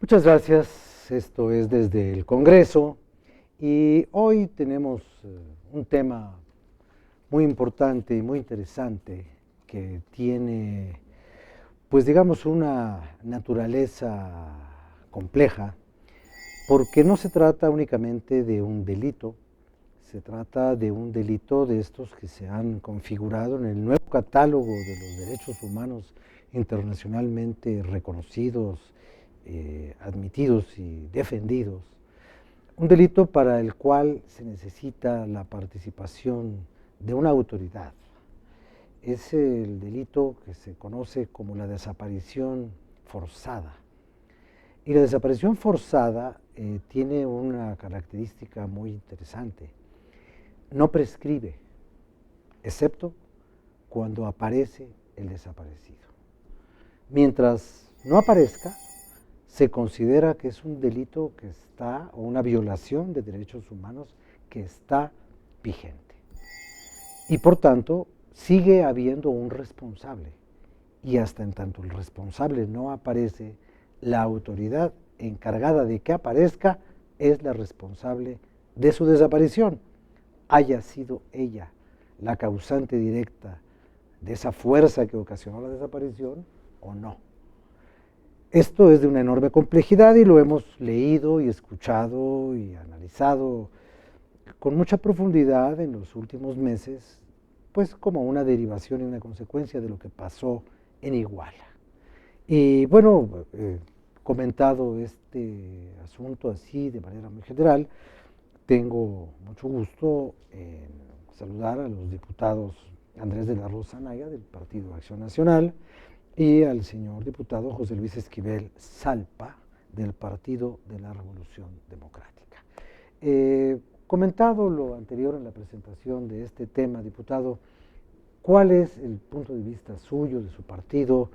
Muchas gracias. Esto es desde el Congreso y hoy tenemos un tema muy importante y muy interesante que tiene, pues digamos, una naturaleza compleja, porque no se trata únicamente de un delito, se trata de un delito de estos que se han configurado en el nuevo catálogo de los derechos humanos internacionalmente reconocidos, admitidos y defendidos. Un delito para el cual se necesita la participación de una autoridad. Es el delito que se conoce como la desaparición forzada. Y la desaparición forzada tiene una característica muy interesante. No prescribe, excepto cuando aparece el desaparecido. Mientras no aparezca, se considera que es un delito que está, o una violación de derechos humanos que está vigente. Y por tanto, sigue habiendo un responsable. Y hasta en tanto el responsable no aparece, la autoridad encargada de que aparezca es la responsable de su desaparición, haya sido ella la causante directa de esa fuerza que ocasionó la desaparición o no. Esto es de una enorme complejidad y lo hemos leído y escuchado y analizado con mucha profundidad en los últimos meses, pues como una derivación y una consecuencia de lo que pasó en Iguala. Y bueno, comentado este asunto así de manera muy general, tengo mucho gusto en saludar a los diputados Andrés de la Rosa Anaya del Partido Acción Nacional y al señor diputado José Luis Esquivel Salpa del Partido de la Revolución Democrática. Comentado lo anterior en la presentación de este tema, diputado, ¿cuál es el punto de vista suyo, de su partido?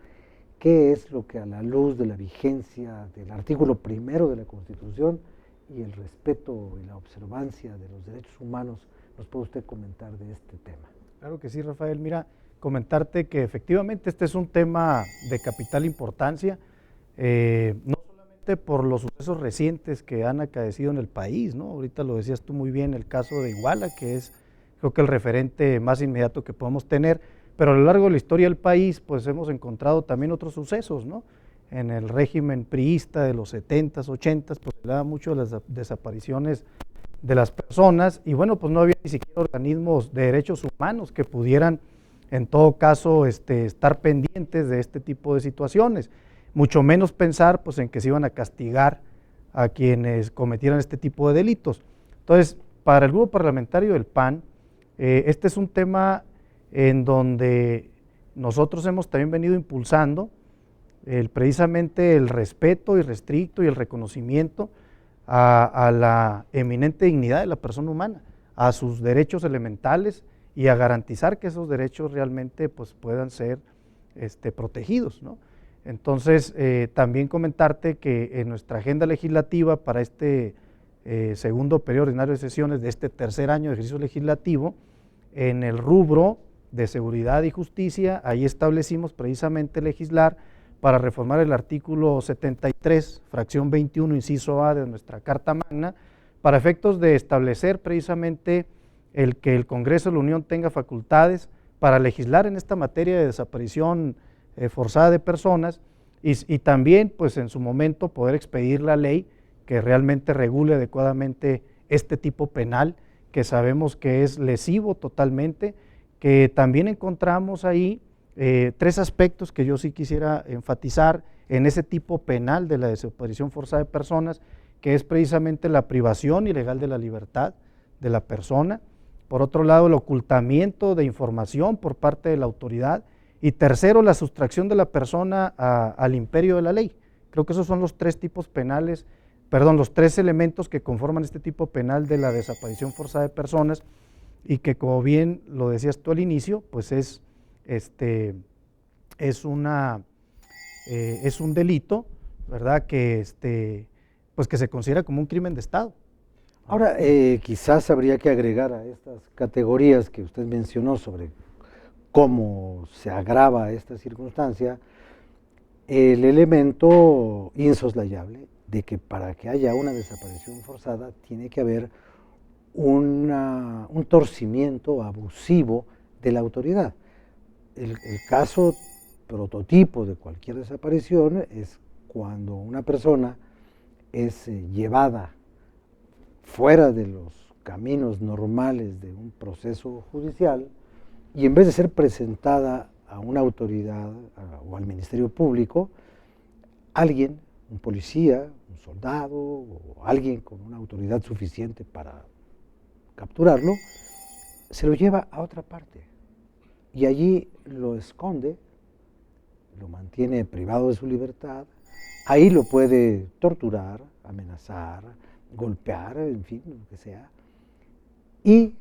¿Qué es lo que a la luz de la vigencia del artículo primero de la Constitución y el respeto y la observancia de los derechos humanos nos puede usted comentar de este tema? Claro que sí, Rafael. Mira, comentarte que efectivamente este es un tema de capital importancia, no solamente por los sucesos recientes que han acaecido en el país, ¿no? Ahorita lo decías tú muy bien, el caso de Iguala, que es creo que el referente más inmediato que podemos tener, pero a lo largo de la historia del país pues hemos encontrado también otros sucesos, ¿no? En el régimen priista de los 70s, 80s, pues se daba mucho las desapariciones de las personas y bueno, pues no había ni siquiera organismos de derechos humanos que pudieran en todo caso estar pendientes de este tipo de situaciones, mucho menos pensar pues en que se iban a castigar a quienes cometieran este tipo de delitos. Entonces, para el grupo parlamentario del PAN, este es un tema en donde nosotros hemos también venido impulsando precisamente el respeto irrestricto y el reconocimiento a la eminente dignidad de la persona humana, a sus derechos elementales y a garantizar que esos derechos realmente pues, puedan ser protegidos, ¿no? Entonces, también comentarte que en nuestra agenda legislativa para este segundo periodo ordinario de sesiones de este tercer año de ejercicio legislativo, en el rubro de seguridad y justicia, ahí establecimos precisamente legislar para reformar el artículo 73, fracción 21, inciso A de nuestra Carta Magna, para efectos de establecer precisamente el que el Congreso de la Unión tenga facultades para legislar en esta materia de desaparición forzada de personas y también pues en su momento poder expedir la ley que realmente regule adecuadamente este tipo penal que sabemos que es lesivo totalmente, que también encontramos ahí tres aspectos que yo sí quisiera enfatizar en ese tipo penal de la desaparición forzada de personas, que es precisamente la privación ilegal de la libertad de la persona, por otro lado el ocultamiento de información por parte de la autoridad y tercero la sustracción de la persona al imperio de la ley. Creo que esos son los tres tipos penales, los tres elementos que conforman este tipo penal de la desaparición forzada de personas y que como bien lo decías tú al inicio, pues es un delito, ¿verdad? Pues que se considera como un crimen de Estado. Ahora, quizás habría que agregar a estas categorías que usted mencionó sobre cómo se agrava esta circunstancia, el elemento insoslayable de que para que haya una desaparición forzada tiene que haber un torcimiento abusivo de la autoridad. El caso prototipo de cualquier desaparición es cuando una persona es llevada fuera de los caminos normales de un proceso judicial y en vez de ser presentada a una autoridad o al Ministerio Público, alguien, un policía, un soldado o alguien con una autoridad suficiente para capturarlo, se lo lleva a otra parte y allí lo esconde, lo mantiene privado de su libertad, ahí lo puede torturar, amenazar, golpear, en fin, lo que sea, y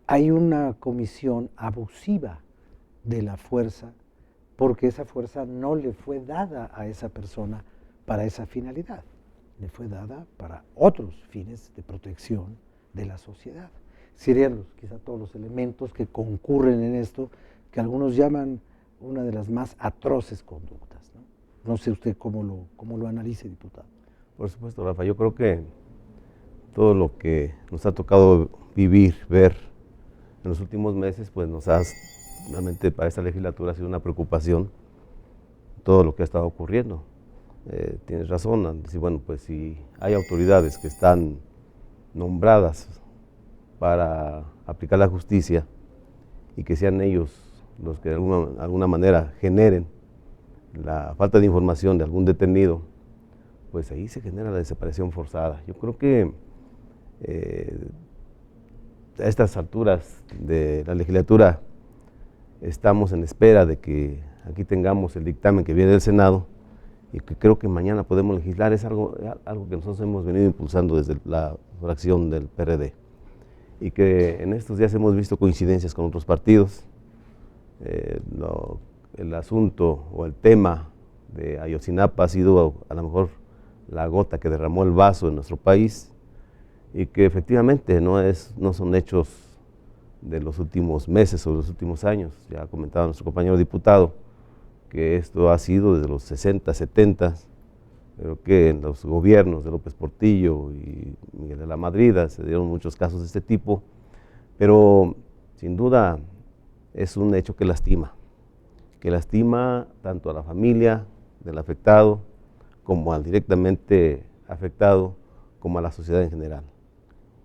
hay una comisión abusiva de la fuerza porque esa fuerza no le fue dada a esa persona para esa finalidad, le fue dada para otros fines de protección de la sociedad. Serían quizá todos los elementos que concurren en esto, que algunos llaman una de las más atroces conductas, ¿no? No sé usted cómo lo analice, diputado. Por supuesto, Rafa, yo creo que todo lo que nos ha tocado vivir, ver en los últimos meses, pues realmente para esta legislatura ha sido una preocupación todo lo que ha estado ocurriendo. Tienes razón al decir, bueno, pues si hay autoridades que están nombradas para aplicar la justicia y que sean ellos los que de alguna manera generen la falta de información de algún detenido, pues ahí se genera la desaparición forzada. Yo creo que a estas alturas de la legislatura estamos en espera de que aquí tengamos el dictamen que viene del Senado y que creo que mañana podemos legislar. Es algo que nosotros hemos venido impulsando desde la fracción del PRD y que en estos días hemos visto coincidencias con otros partidos. El asunto o el tema de Ayotzinapa ha sido a lo mejor la gota que derramó el vaso en nuestro país y que efectivamente no son hechos de los últimos meses o de los últimos años. Ya comentaba nuestro compañero diputado que esto ha sido desde los 60, 70, pero que en los gobiernos de López Portillo y Miguel de la Madrida se dieron muchos casos de este tipo, pero sin duda es un hecho que lastima tanto a la familia del afectado como al directamente afectado, como a la sociedad en general.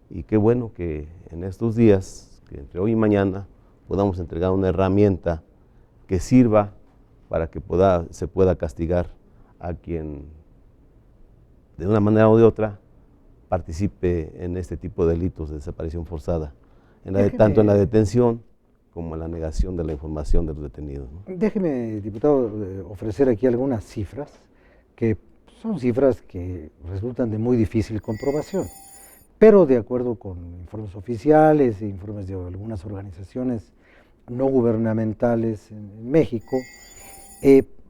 Y qué bueno que en estos días, que entre hoy y mañana, podamos entregar una herramienta que sirva para que se pueda castigar a quien, de una manera o de otra, participe en este tipo de delitos de desaparición forzada, tanto en la detención como en la negación de la información de los detenidos, ¿no? Déjeme, diputado, ofrecer aquí algunas cifras que son cifras que resultan de muy difícil comprobación, pero de acuerdo con informes oficiales e informes de algunas organizaciones no gubernamentales en México,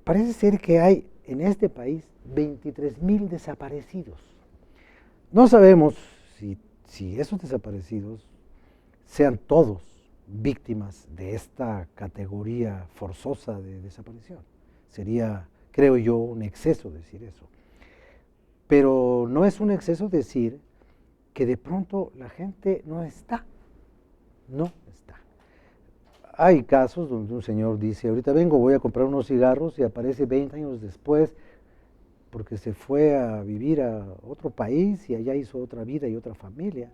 parece ser que hay en este país 23,000 desaparecidos. No sabemos si esos desaparecidos sean todos víctimas de esta categoría forzosa de desaparición. Sería, creo yo, un exceso decir eso. Pero no es un exceso decir que de pronto la gente no está. Hay casos donde un señor dice, ahorita vengo, voy a comprar unos cigarros y aparece 20 años después porque se fue a vivir a otro país y allá hizo otra vida y otra familia.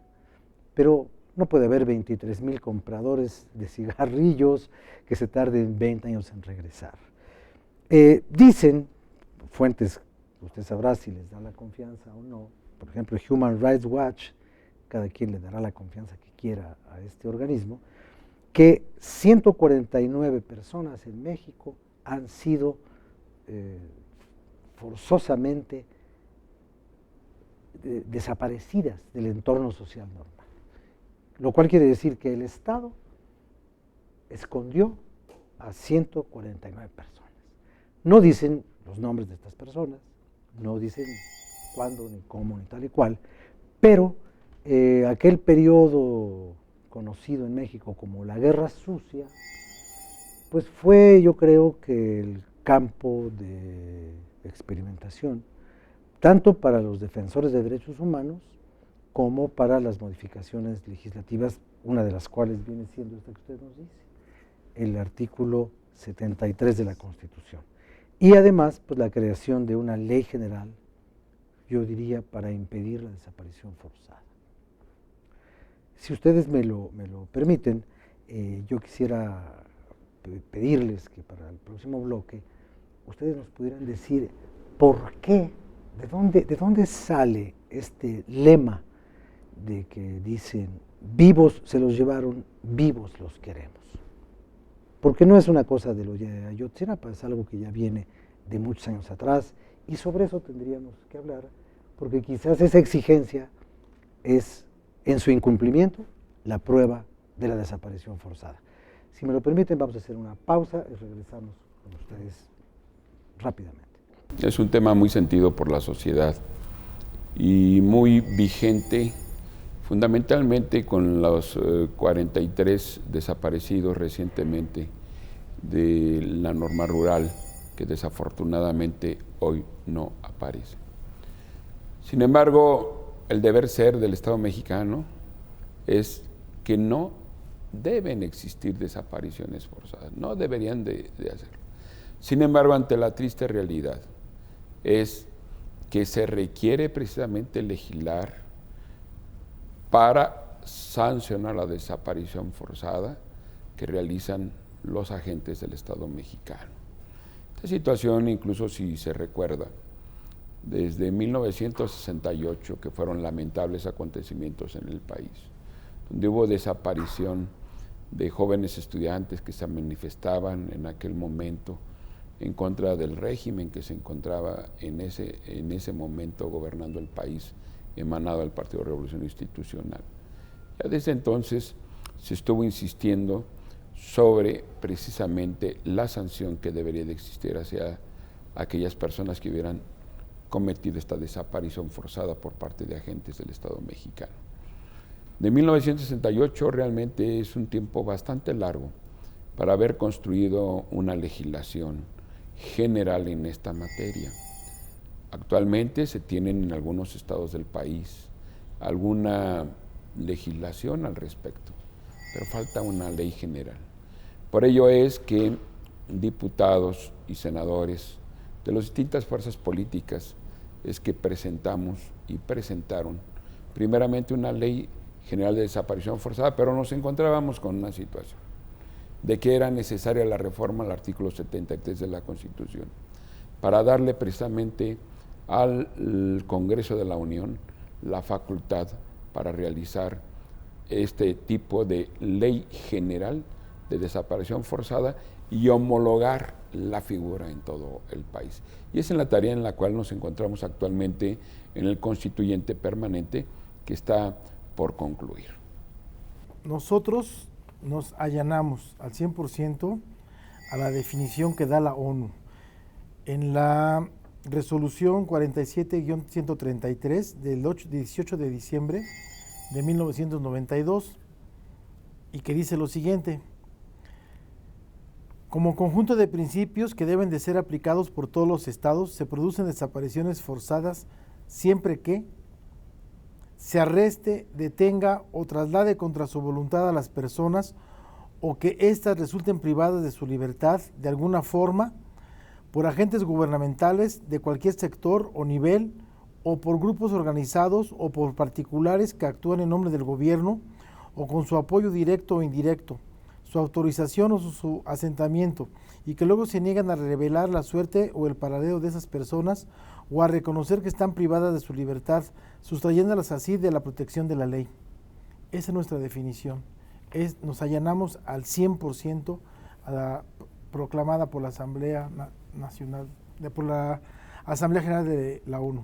Pero no puede haber 23,000 compradores de cigarrillos que se tarden 20 años en regresar. Dicen fuentes, usted sabrá si les da la confianza o no, por ejemplo, Human Rights Watch, cada quien le dará la confianza que quiera a este organismo, que 149 personas en México han sido forzosamente desaparecidas del entorno social normal. Lo cual quiere decir que el Estado escondió a 149 personas. No dicen los nombres de estas personas, no dicen cuándo, ni cómo, ni tal y cual, pero aquel periodo conocido en México como la Guerra Sucia, pues fue, yo creo que el campo de experimentación, tanto para los defensores de derechos humanos como para las modificaciones legislativas, una de las cuales viene siendo esta que usted nos dice, el artículo 73 de la Constitución. Y además, pues la creación de una ley general, yo diría, para impedir la desaparición forzada. Si ustedes me lo permiten, yo quisiera pedirles que para el próximo bloque ustedes nos pudieran decir por qué, de dónde sale este lema de que dicen vivos se los llevaron, vivos los queremos. Porque no es una cosa de los de Ayotzinapa, es algo que ya viene de muchos años atrás y sobre eso tendríamos que hablar, porque quizás esa exigencia es, en su incumplimiento, la prueba de la desaparición forzada. Si me lo permiten, vamos a hacer una pausa y regresamos con ustedes rápidamente. Es un tema muy sentido por la sociedad y muy vigente, fundamentalmente con los 43 desaparecidos recientemente de la norma rural, que desafortunadamente hoy no aparece. Sin embargo, el deber ser del Estado mexicano es que no deben existir desapariciones forzadas, no deberían de hacerlo. Sin embargo, ante la triste realidad es que se requiere precisamente legislar para sancionar la desaparición forzada que realizan los agentes del Estado mexicano. Esta situación, incluso si se recuerda, desde 1968, que fueron lamentables acontecimientos en el país, donde hubo desaparición de jóvenes estudiantes que se manifestaban en aquel momento en contra del régimen que se encontraba en ese momento gobernando el país, emanado del Partido de Revolución Institucional. Ya desde entonces se estuvo insistiendo sobre precisamente la sanción que debería de existir hacia aquellas personas que hubieran cometido esta desaparición forzada por parte de agentes del Estado mexicano. De 1968 realmente es un tiempo bastante largo para haber construido una legislación general en esta materia. Actualmente se tienen en algunos estados del país alguna legislación al respecto, pero falta una ley general. Por ello es que diputados y senadores de las distintas fuerzas políticas es que presentamos y presentaron primeramente una ley general de desaparición forzada, pero nos encontrábamos con una situación de que era necesaria la reforma al artículo 73 de la Constitución para darle precisamente al Congreso de la Unión la facultad para realizar este tipo de ley general de desaparición forzada y homologar la figura en todo el país. Y es en la tarea en la cual nos encontramos actualmente en el constituyente permanente que está por concluir. Nosotros nos allanamos al 100% a la definición que da la ONU. En la resolución 47-133 del 18 de diciembre de 1992, y que dice lo siguiente: como conjunto de principios que deben de ser aplicados por todos los estados, se producen desapariciones forzadas siempre que se arreste, detenga o traslade contra su voluntad a las personas o que éstas resulten privadas de su libertad de alguna forma por agentes gubernamentales de cualquier sector o nivel o por grupos organizados o por particulares que actúan en nombre del gobierno o con su apoyo directo o indirecto, su autorización o su asentamiento, y que luego se niegan a revelar la suerte o el paradero de esas personas o a reconocer que están privadas de su libertad, sustrayéndolas así de la protección de la ley. Esa es nuestra definición. Nos allanamos al 100% a la proclamada por la Asamblea Nacional, por la Asamblea General de la ONU.